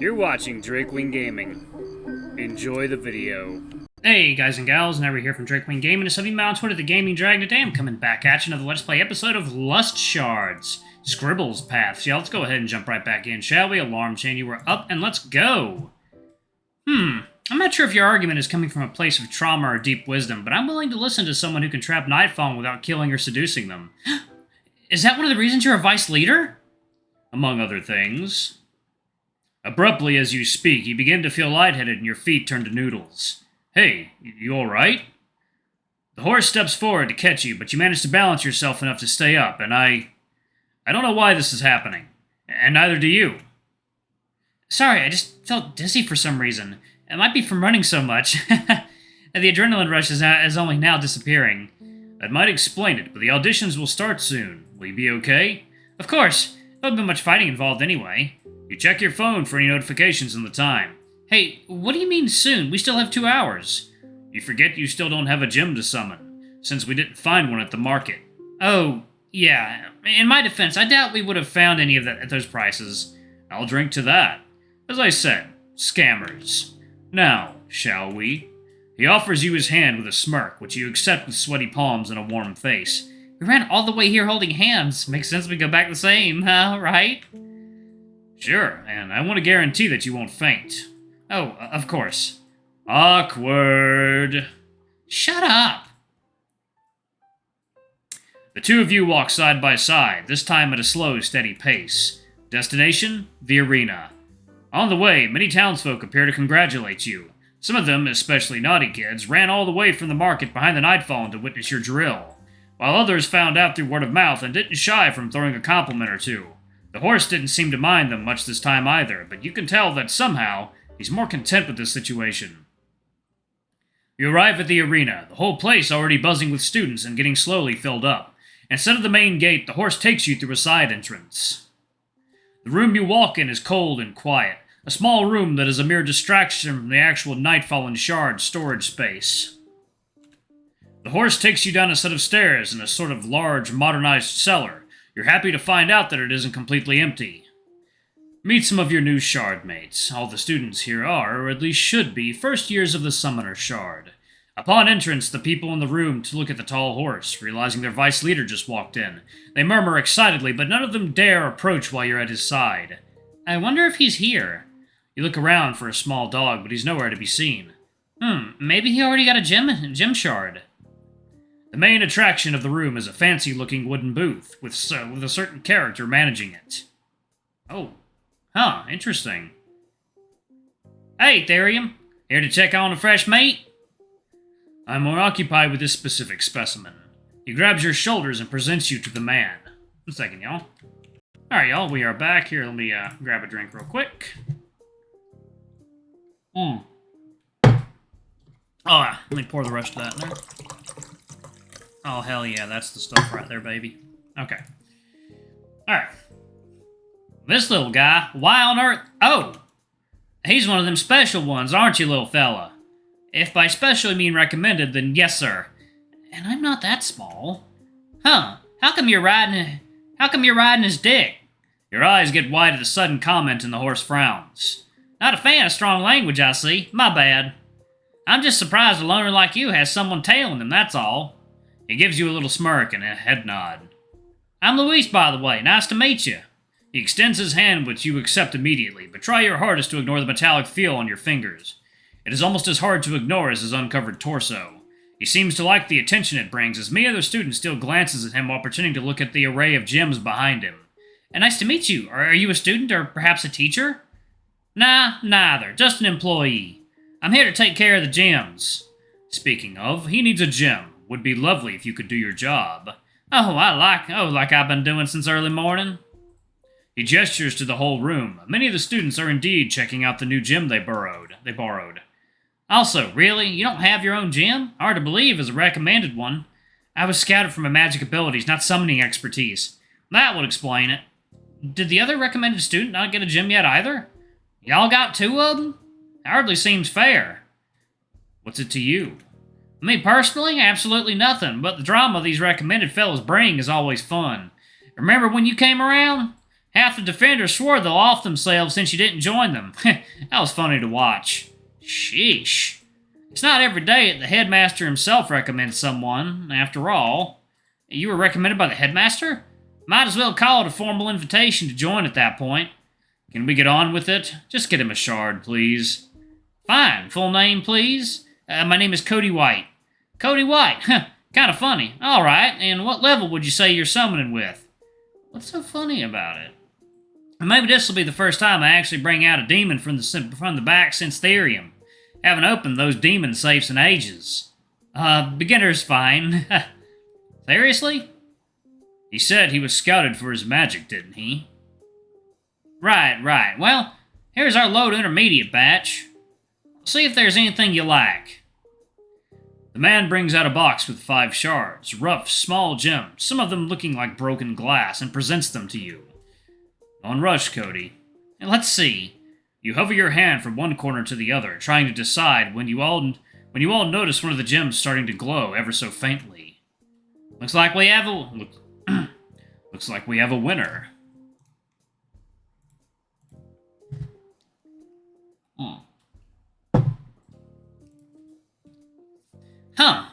You're watching Drakewing Gaming. Enjoy the video. Hey guys and gals, Never here from Drakewing Gaming. It's Alvy on Twitter, the Gaming Dragon. Today I'm coming back at you another Let's Play episode of Shards, Scribbles paths. Yeah, let's go ahead and jump right back in, shall we? Alarm chain, you were up, and let's go. I'm not sure if your argument is coming from a place of trauma or deep wisdom, but I'm willing to listen to someone who can trap Nightfallen without killing or seducing them. Is that one of the reasons you're a vice leader? Among other things. Abruptly, as you speak, you begin to feel lightheaded and your feet turn to noodles. Hey, you alright? The horse steps forward to catch you, but you manage to balance yourself enough to stay up, and I don't know why this is happening. And neither do you. Sorry, I just felt dizzy for some reason. It might be from running so much. The adrenaline rush is only now disappearing. That might explain it, but the auditions will start soon. Will you be okay? Of course. There won't be much fighting involved anyway. You check your phone for any notifications in the time. Hey, what do you mean soon? We still have 2 hours. You forget you still don't have a gem to summon, since we didn't find one at the market. Oh, yeah. In my defense, I doubt we would have found any of that at those prices. I'll drink to that. As I said, scammers. Now, shall we? He offers you his hand with a smirk, which you accept with sweaty palms and a warm face. We ran all the way here holding hands. Makes sense we go back the same, huh, right? Sure, and I want to guarantee that you won't faint. Oh, of course. Awkward. Shut up. The two of you walk side by side, this time at a slow, steady pace. Destination? The arena. On the way, many townsfolk appear to congratulate you. Some of them, especially naughty kids, ran all the way from the market behind the Nightfallen to witness your drill, while others found out through word of mouth and didn't shy from throwing a compliment or two. The horse didn't seem to mind them much this time either, but you can tell that somehow he's more content with this situation. You arrive at the arena, the whole place already buzzing with students and getting slowly filled up. Instead of the main gate, the horse takes you through a side entrance. The room you walk in is cold and quiet, a small room that is a mere distraction from the actual Nightfallen Shards storage space. The horse takes you down a set of stairs in a sort of large, modernized cellar. You're happy to find out that it isn't completely empty. Meet some of your new Shard mates. All the students here are, or at least should be, first years of the Summoner Shard. Upon entrance, the people in the room look at the tall horse, realizing their vice leader just walked in. They murmur excitedly, but none of them dare approach while you're at his side. I wonder if he's here. You look around for a small dog, but he's nowhere to be seen. Maybe he already got a gem shard. The main attraction of the room is a fancy-looking wooden booth, with a certain character managing it. Oh. Huh, interesting. Hey, Therium. Here to check on a fresh mate? I'm more occupied with this specific specimen. He grabs your shoulders and presents you to the man. 1 second, y'all. Alright, y'all, we are back. Here, let me grab a drink real quick. Oh, let me pour the rest of that in there. Oh, hell yeah, that's the stuff right there, baby. Okay. Alright. This little guy, why on earth... Oh! He's one of them special ones, aren't you, little fella? If by special you mean recommended, then yes, sir. And I'm not that small. Huh, how come you're riding his dick? Your eyes get wide at the sudden comment and the horse frowns. Not a fan of strong language, I see. My bad. I'm just surprised a loner like you has someone tailing him, that's all. He gives you a little smirk and a head nod. I'm Luis, by the way. Nice to meet you. He extends his hand, which you accept immediately, but try your hardest to ignore the metallic feel on your fingers. It is almost as hard to ignore as his uncovered torso. He seems to like the attention it brings, as many other students steal glances at him while pretending to look at the array of gems behind him. Nice to meet you. Are you a student, or perhaps a teacher? Nah, neither. Just an employee. I'm here to take care of the gems. Speaking of, he needs a gem. Would be lovely if you could do your job. Like I've been doing since early morning. He gestures to the whole room. Many of the students are indeed checking out the new gem they borrowed. Also, really? You don't have your own gem? Hard to believe as a recommended one. I was scouted for my magic abilities, not summoning expertise. That would explain it. Did the other recommended student not get a gem yet either? Y'all got 2 of them? Hardly seems fair. What's it to you? Me personally, absolutely nothing, but the drama these recommended fellas bring is always fun. Remember when you came around? Half the defenders swore they'll off themselves since you didn't join them. That was funny to watch. Sheesh. It's not every day that the headmaster himself recommends someone, after all. You were recommended by the headmaster? Might as well call it a formal invitation to join at that point. Can we get on with it? Just get him a shard, please. Fine. Full name, please? My name is Cody White. Cody White? Kind of funny. All right, and what level would you say you're summoning with? What's so funny about it? Maybe this will be the first time I actually bring out a demon from the back since Therium. Haven't opened those demon safes in ages. Beginner's fine. Seriously? He said he was scouted for his magic, didn't he? Right. Well, here's our low to intermediate batch. See if there's anything you like. The man brings out a box with 5 shards, rough, small gems, some of them looking like broken glass, and presents them to you. Don't rush, Cody. And let's see. You hover your hand from one corner to the other, trying to decide when you all notice one of the gems starting to glow ever so faintly. Looks like we have a winner. Huh.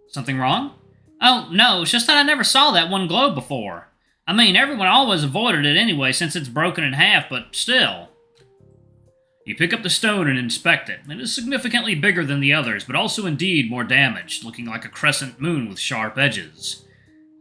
Something wrong? Oh, no, it's just that I never saw that one glow before. I mean, everyone always avoided it anyway since it's broken in half, but still. You pick up the stone and inspect it. It is significantly bigger than the others, but also indeed more damaged, looking like a crescent moon with sharp edges.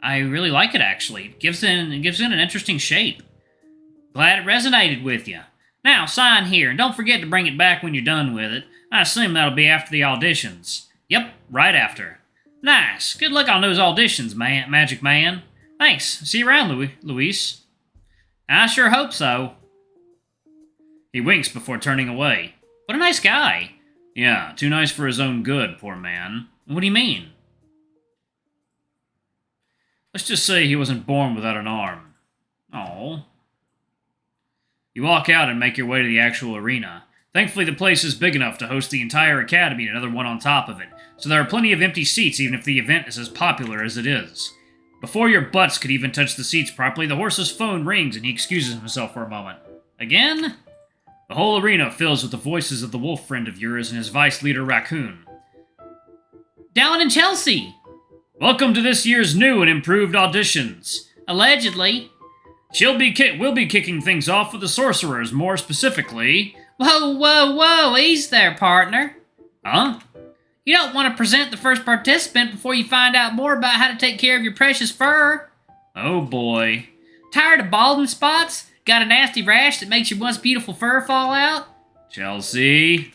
I really like it, actually. It gives it an interesting shape. Glad it resonated with you. Now, sign here, and don't forget to bring it back when you're done with it. I assume that'll be after the auditions. Yep, right after. Nice. Good luck on those auditions, Magic Man. Thanks. See you around, Luis. I sure hope so. He winks before turning away. What a nice guy. Yeah, too nice for his own good, poor man. What do you mean? Let's just say he wasn't born without an arm. Oh. You walk out and make your way to the actual arena. Thankfully, the place is big enough to host the entire academy and another one on top of it, so there are plenty of empty seats even if the event is as popular as it is. Before your butts could even touch the seats properly, the horse's phone rings and he excuses himself for a moment. Again? The whole arena fills with the voices of the wolf friend of yours and his vice leader Raccoon. Down in Chelsea! Welcome to this year's new and improved auditions. Allegedly. We'll be kicking things off with the sorcerers, more specifically. Whoa, ease there, partner. Huh? You don't want to present the first participant before you find out more about how to take care of your precious fur. Oh boy. Tired of balding spots? Got a nasty rash that makes your once beautiful fur fall out? Chelsea.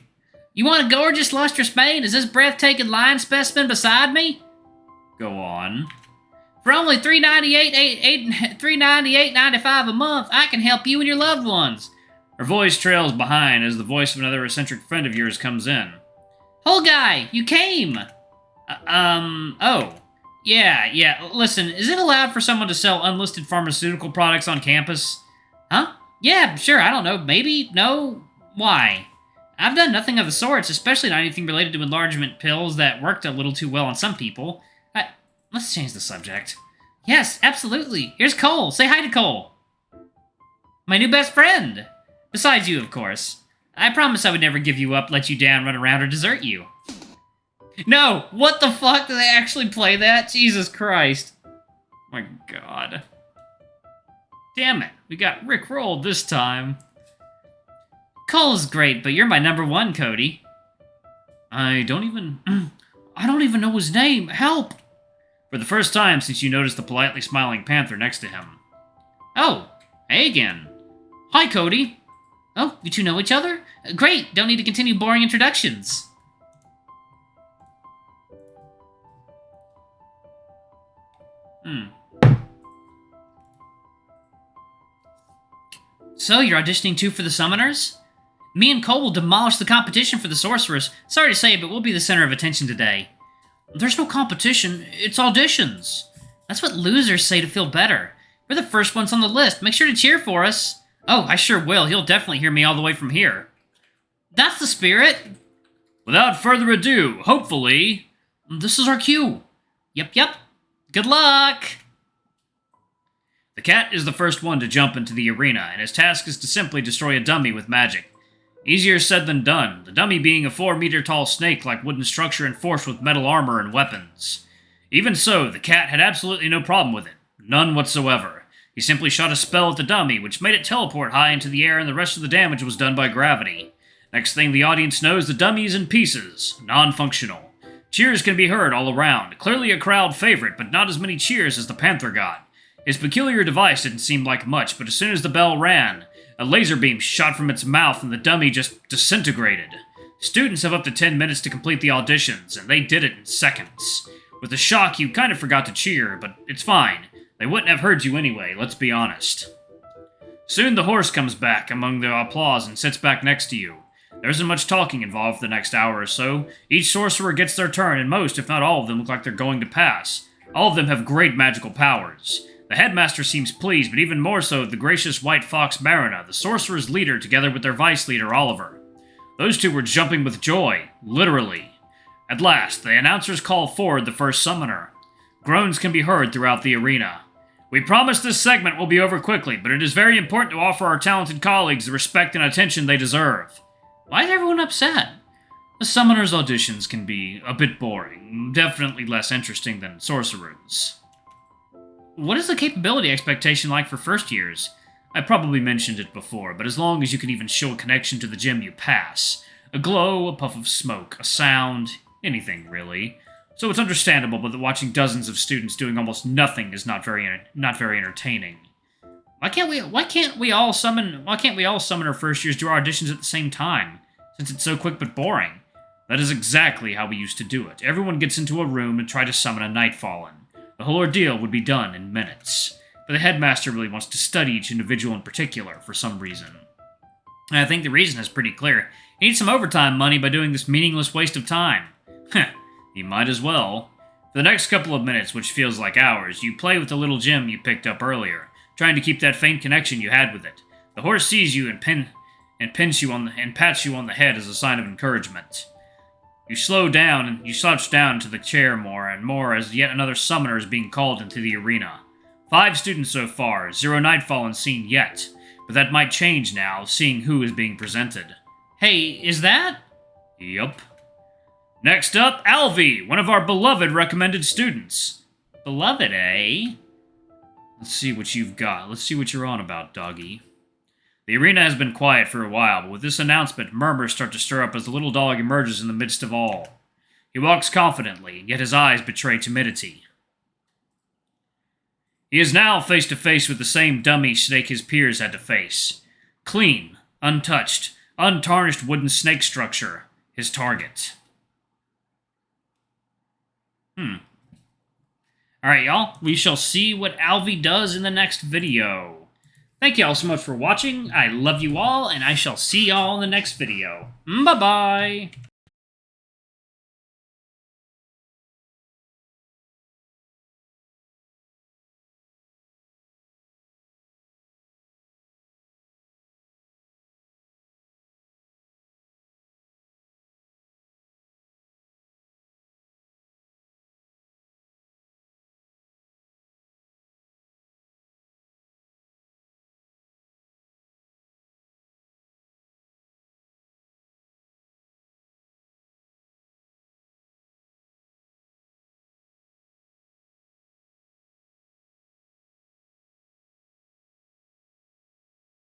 You want a gorgeous, lustrous mane as this breathtaking lion specimen beside me? Go on. For only $398.95 a month, I can help you and your loved ones. Her voice trails behind as the voice of another eccentric friend of yours comes in. Whole guy, you came! Oh. Yeah, listen, is it allowed for someone to sell unlisted pharmaceutical products on campus? Huh? Yeah, sure, I don't know, maybe, no, why? I've done nothing of the sorts, especially not anything related to enlargement pills that worked a little too well on some people. Let's change the subject. Yes, absolutely. Here's Cole. Say hi to Cole. My new best friend. Besides you, of course. I promised I would never give you up, let you down, run around, or desert you. No! What the fuck? Did they actually play that? Jesus Christ. My God. Damn it. We got rickrolled this time. Cole's great, but you're my #1, Cody. I don't even know his name. Help! For the first time since you noticed the politely smiling panther next to him. Oh, hey again. Hi, Cody. Oh, you two know each other? Great, don't need to continue boring introductions. So, you're auditioning too for the Summoners? Me and Cole will demolish the competition for the Sorcerers. Sorry to say, but we'll be the center of attention today. There's no competition, it's auditions. That's what losers say to feel better. We're the first ones on the list. Make sure to cheer for us. Oh, I sure will. He'll definitely hear me all the way from here. That's the spirit. Without further ado, hopefully, this is our cue. Yep. Good luck. The cat is the first one to jump into the arena, and his task is to simply destroy a dummy with magic. Easier said than done, the dummy being a 4-meter-tall snake-like wooden structure enforced with metal armor and weapons. Even so, the cat had absolutely no problem with it. None whatsoever. He simply shot a spell at the dummy, which made it teleport high into the air, and the rest of the damage was done by gravity. Next thing the audience knows, the dummy is in pieces, non-functional. Cheers can be heard all around, clearly a crowd favorite, but not as many cheers as the Panther got. His peculiar device didn't seem like much, but as soon as the bell rang, a laser beam shot from its mouth and the dummy just disintegrated. Students have up to 10 minutes to complete the auditions, and they did it in seconds. With the shock, you kind of forgot to cheer, but it's fine. They wouldn't have heard you anyway, let's be honest. Soon the horse comes back among the applause and sits back next to you. There isn't much talking involved for the next hour or so. Each sorcerer gets their turn, and most, if not all of them, look like they're going to pass. All of them have great magical powers. The headmaster seems pleased, but even more so the gracious white fox Marina, the sorcerer's leader, together with their vice leader Oliver. Those two were jumping with joy, literally. At last, the announcers call forward the first summoner. Groans can be heard throughout the arena. We promise this segment will be over quickly, but it is very important to offer our talented colleagues the respect and attention they deserve. Why is everyone upset? The summoner's auditions can be a bit boring, definitely less interesting than sorcerers. What is the capability expectation like for first years? I probably mentioned it before, but as long as you can even show a connection to the gym, you pass. A glow, a puff of smoke, a sound, anything really. So it's understandable, but that watching dozens of students doing almost nothing is not very entertaining. Why can't we all summon our first years do our auditions at the same time? Since it's so quick but boring. That is exactly how we used to do it. Everyone gets into a room and try to summon a Nightfallen. The whole ordeal would be done in minutes. But the headmaster really wants to study each individual in particular for some reason. And I think the reason is pretty clear. He needs some overtime money by doing this meaningless waste of time. Heh, he might as well. For the next couple of minutes, which feels like hours, you play with the little gem you picked up earlier, trying to keep that faint connection you had with it. The horse sees you and pats you on the head as a sign of encouragement. You slow down and you slouch down to the chair more and more as yet another summoner is being called into the arena. 5 students so far, 0 Nightfallen seen yet, but that might change now, seeing who is being presented. Hey, is that? Yup. Next up, Alvy, one of our beloved recommended students. Beloved, eh? Let's see what you've got. Let's see what you're on about, doggy. The arena has been quiet for a while, but with this announcement, murmurs start to stir up as the little dog emerges in the midst of all. He walks confidently, yet his eyes betray timidity. He is now face to face with the same dummy snake his peers had to face. Clean, untouched, untarnished wooden snake structure, his target. Alright, y'all, we shall see what Alvy does in the next video. Thank you all so much for watching. I love you all, and I shall see y'all in the next video. Bye-bye!